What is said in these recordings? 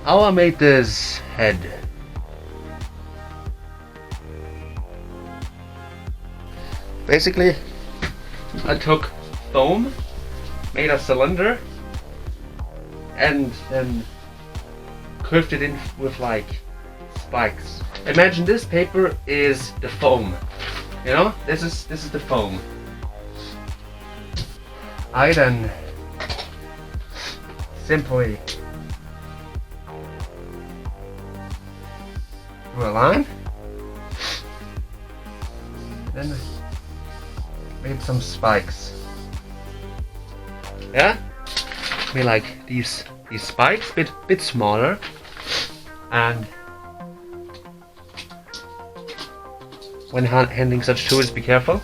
How I made this head. Basically, I took foam, made a cylinder, and then curved it in with like spikes. Imagine this paper is the foam. You know, this is the foam. I then simply do a line, then made some spikes. Yeah, made like these spikes, bit smaller, and when handling such tools, be careful.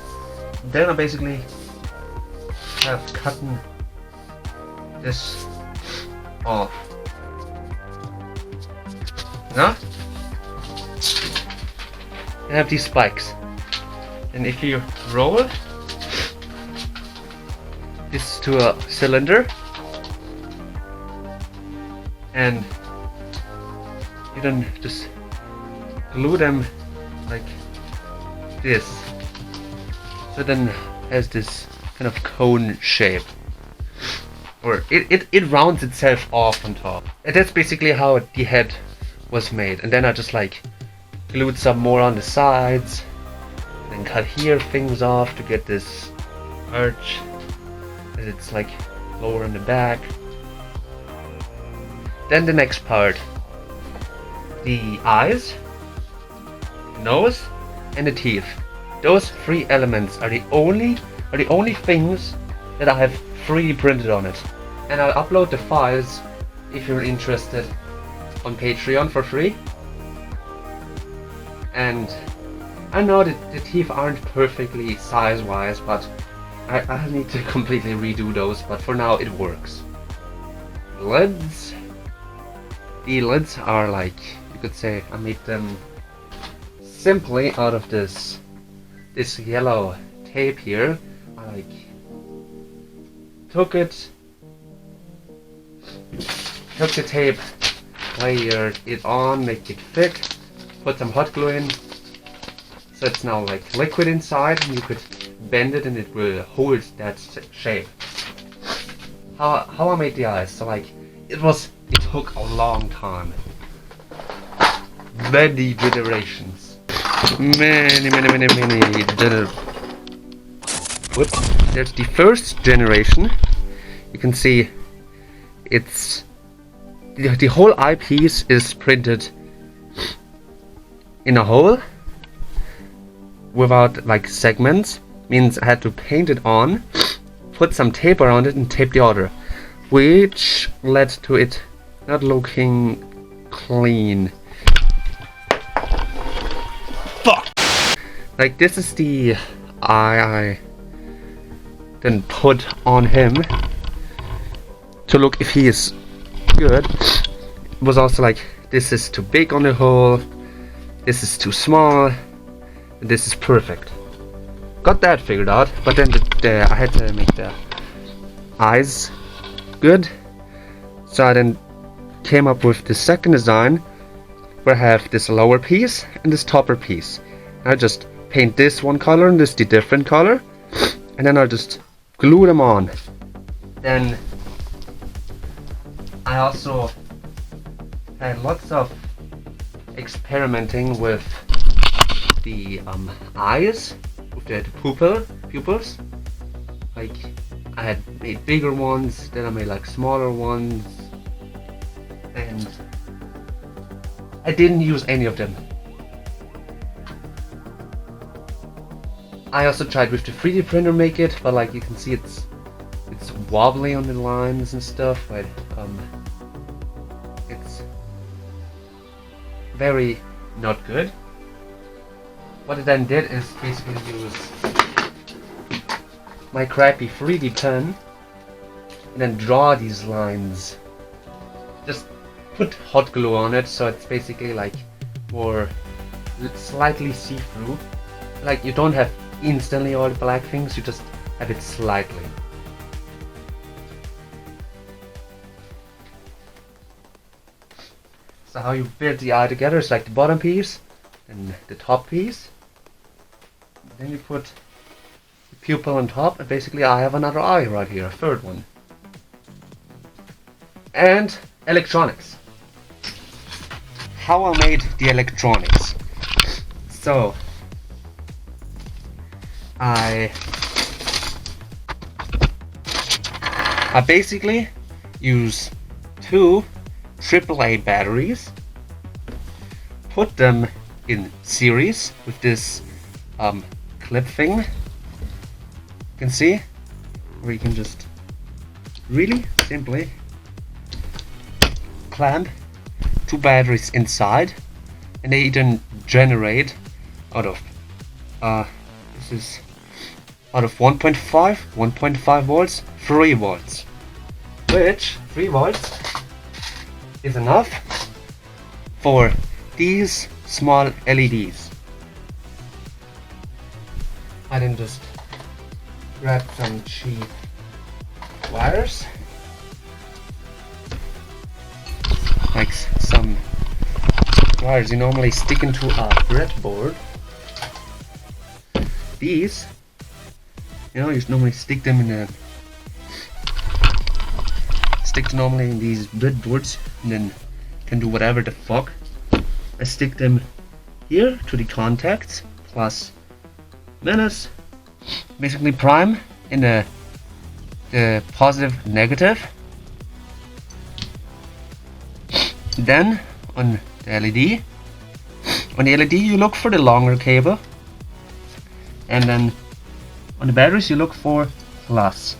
Then I basically have cut this off. No? I have these spikes, and if you roll this to a cylinder and you then just glue them like this, so then has this kind of cone shape, or it rounds itself off on top, and that's basically how the head was made. And then I just like glued some more on the sides and cut here things off to get this arch, as it's like lower in the back. Then the next part, the eyes, nose, and the teeth. Those three elements are the only things that I have 3D printed on it, and I'll upload the files if you're interested on Patreon for free. And I know that the teeth aren't perfectly size-wise, but I need to completely redo those, but for now it works. Lids. The lids are like, you could say, I made them simply out of this yellow tape here. I like took the tape, layered it on, make it thick, put some hot glue in, so it's now like liquid inside, and you could bend it and it will hold that shape. How I made the eyes, so like it took a long time, many generations, many there's the first generation. You can see it's the whole eyepiece is printed in a hole without like segments. Means I had to paint it on, put some tape around it, and tape the other, which led to it not looking clean. Fuck! Like, this is the eye I then put on him to look if he is good. It was also like, this is too big on the hole, this is too small, and this is perfect. Got that figured out, but then I had to make the eyes good. So I then came up with the second design, where I have this lower piece and this topper piece. I just paint this one color and this the different color, and then I'll just glue them on. Then I also had lots of experimenting with the eyes, with the pupils. Like, I had made bigger ones, then I made like smaller ones, and I didn't use any of them. I also tried with the 3D printer make it, but like you can see it's wobbly on the lines and stuff, but it's very not good. what I then did is basically use my crappy 3D pen and then draw these lines. Just put hot glue on it so it's basically like more slightly see-through. Like you don't have instantly all the black things, you just have it slightly. So how you build the eye together is like the bottom piece and the top piece. Then you put the pupil on top, and basically I have another eye right here, a third one. And electronics. How I made the electronics. So I basically use 2 AAA batteries, put them in series with this clip thing. You can see where you can just really simply clamp 2 batteries inside, and they then generate out of this is out of 1.5 volts, 3 volts, which 3 volts is enough for these small LEDs. I then just grab some cheap wires, like some wires you normally stick into a breadboard. These, you know, you normally stick them in a normally in these breadboards, and then can do whatever the fuck. I stick them here to the contacts, plus minus, basically prime in the positive negative. Then on the LED, you look for the longer cable, and then on the batteries you look for plus.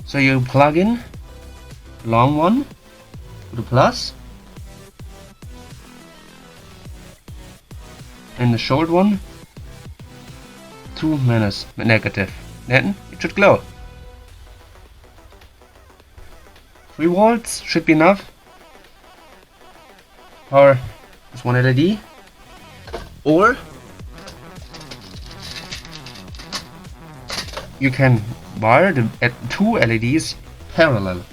So you plug in the long one to the plus and the short one to minus negative. Then it should glow. 3 volts should be enough for this one LED, or you can wire the 2 LEDs parallel.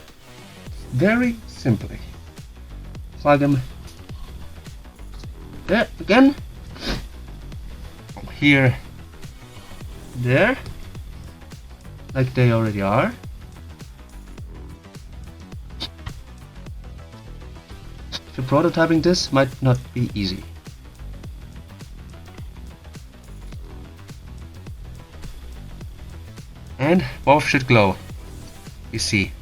Very simply. Plug them there again. Here, there, like they already are. If you're prototyping this, might not be easy. And both should glow, you see.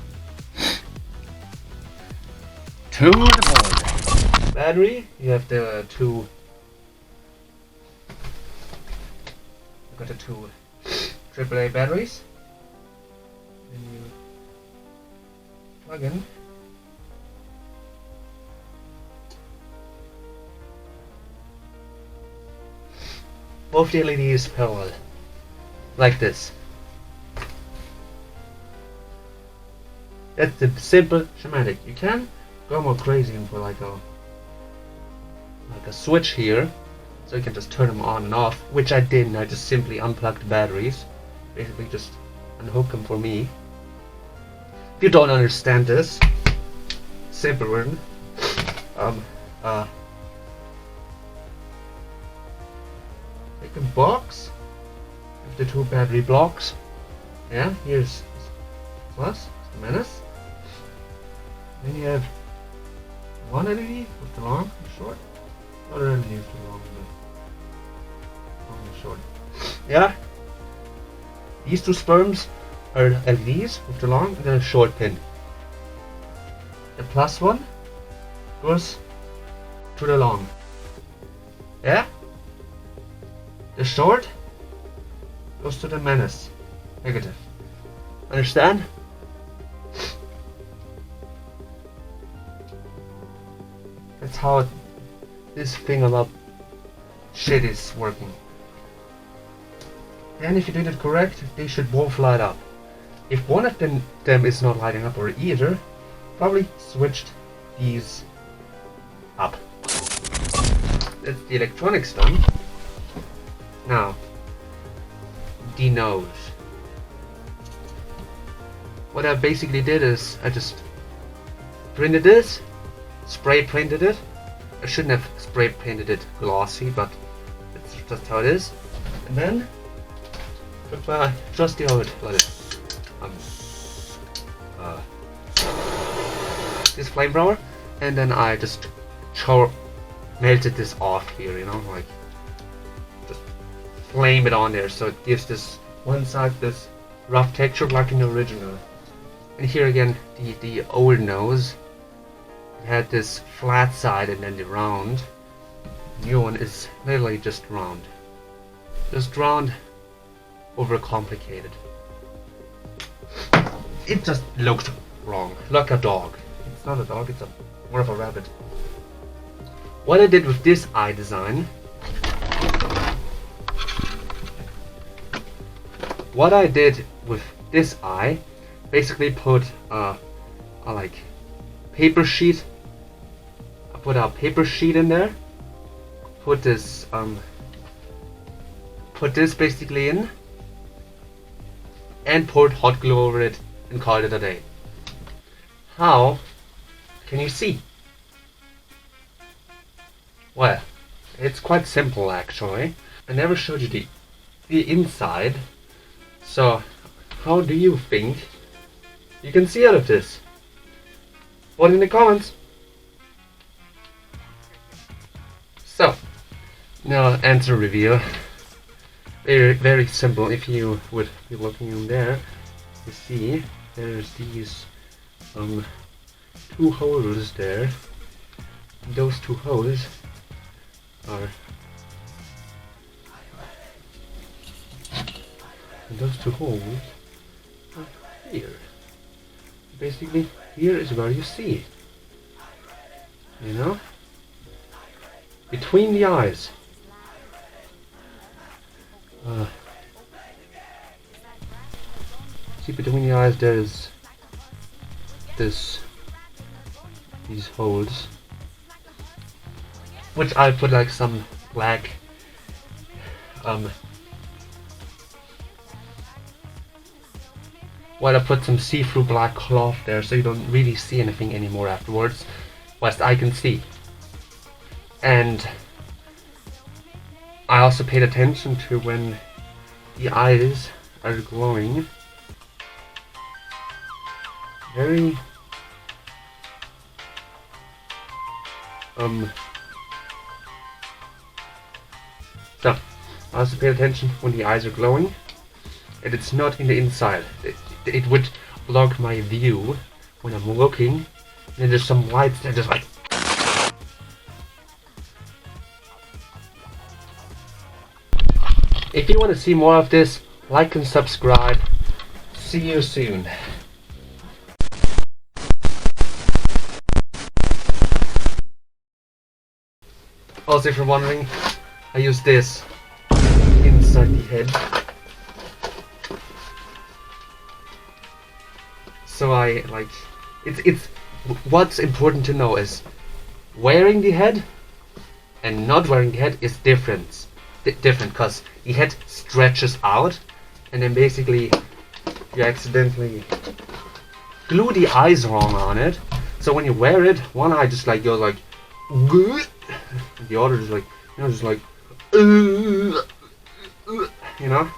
To the board. Battery, you have the 2. You've got the 2 AAA batteries. Then you plug in. Both the LEDs parallel, like this. That's the simple schematic. You can go more crazy and put like a switch here, so you can just turn them on and off, which I didn't. I just simply unplugged the batteries, basically just unhook them for me. If you don't understand this, simple version, take a box with the 2 battery blocks. Yeah, here's plus, minus. Then you have 1 LED with the long and short, other LED with the long and short. Yeah, these 2 sperms are LEDs with the long and then a short pin. The plus one goes to the long. Yeah, the short goes to the minus, negative. Understand? That's how this thing about shit is working. And if you did it correct, they should both light up. If one of them is not lighting up or either, probably switched these up. That's the electronics done. Now, the nose. What I basically did is I just printed this, spray painted it. I shouldn't have spray painted it glossy, but it's just how it is. And then took my trusty old this flamethrower, and then I just melted this off here, you know, like just flame it on there, so it gives this one side this rough texture like in the original. And here again, the old nose had this flat side and then the round. New one is literally just round. Just round, overcomplicated. It just looked wrong, like a dog. It's not a dog, it's more of a rabbit. What I did with this eye design, basically put a like paper sheet. I put a paper sheet in there. Put this basically in, and poured hot glue over it and called it a day. How can you see? Well, it's quite simple actually. I never showed you the inside, so how do you think you can see out of this? Put in the comments. So, now answer reveal. Very, very simple. If you would be looking in there, you see there's these two holes there. Those two holes are here. Basically, here is where you see, you know, between the eyes. See, between the eyes there's these holes, which I put like some black well, I put some see-through black cloth there so you don't really see anything anymore afterwards, whilst I can see. And I also paid attention to when the eyes are glowing. Very so I also paid attention when the eyes are glowing, and it's not in the inside. It would block my view when I'm looking, and then there's some lights that just like. If you want to see more of this, like and subscribe. See you soon. Also, if you're wondering, I use this inside the head. So I like it's what's important to know is wearing the head and not wearing the head is different because the head stretches out, and then basically you accidentally glue the eyes wrong on it. So when you wear it, one eye just like goes like good, the other is like, you know, just like you know.